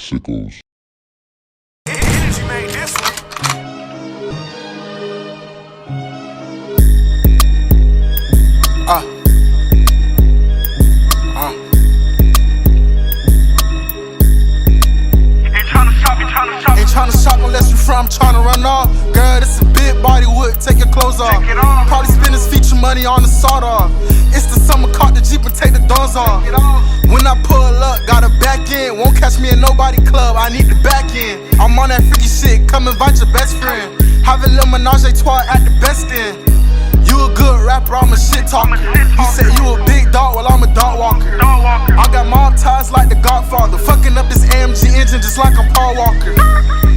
Sickles. Energy made this one. Ain't tryna shop unless you from, tryna run off. Girl, this a big body wood, take your clothes off. Probably spend his feature money on the sawed off. It's the summer, caught the Jeep and take the doors off. When I pull up, got a back end. Won't catch me in nobody club, I need the back end. I'm on that freaky shit, come invite your best friend. Have a little menage a trois at the best end. You a good rapper, I'm a shit talker. He said you a big dog, well I'm a dog walker. I got mob ties like the Godfather. Fucking up this AMG engine just like I'm Paul Walker.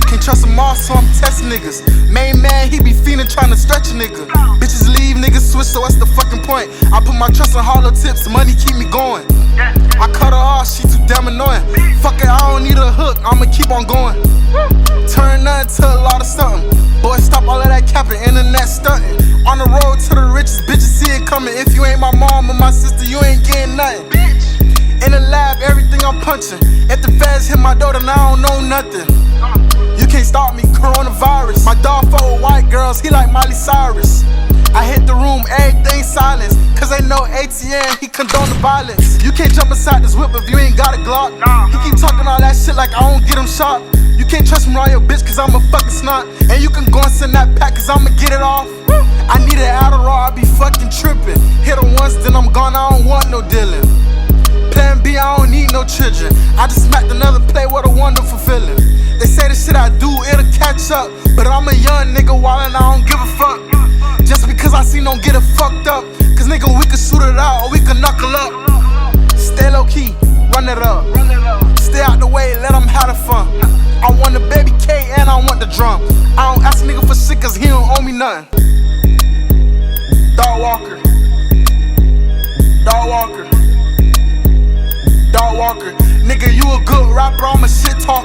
Can't trust them all, so I'm testing niggas. Main man, he be fiending trying to stretch a nigga. Bitches leave, niggas switch, so what's the fucking point? I put my trust in hollow tips, money keep me going. I cut her off, she too damn annoying. Fuck it, I don't need a hook, I'ma keep on going. Turn nothing to a lot of something. Boy, stop all of that capping, internet stunting. On the road to the richest, bitches see it coming. If you ain't my mom or my sister, you ain't getting nothing. In the lab, everything I'm punching. If the feds hit my door, then I don't know nothing. You can't stop me, coronavirus. My dog fuck with white girls, he like Miley Cyrus. I hit the room, everything silence. Cause they know ATM, he condone the violence. You can't jump inside this whip if you ain't got a Glock. He keep talking all that shit like I don't get him shot. You can't trust me around your bitch cause I'm a fucking snot. And you can go and send that pack cause I'ma get it off. I need an Adderall, I be fucking tripping. Hit her once, then I'm gone, I don't want no dealing. Plan B, I don't need no children. I just smacked another play, what a wonderful feeling. They say the shit I do, it'll catch up. But I'm a young nigga wildin', I don't give a fuck. Just because I seen don't get it fucked up. Cause nigga, we can shoot it out or we can knuckle up. Stay low key, run it up. Stay out the way, let them have the fun. I want the baby K and I want the drum. I don't ask a nigga for shit cause he don't owe me nothing. Dog Walker. Dog Walker. Dog Walker. Nigga, you a good rapper, I'm a shit talker.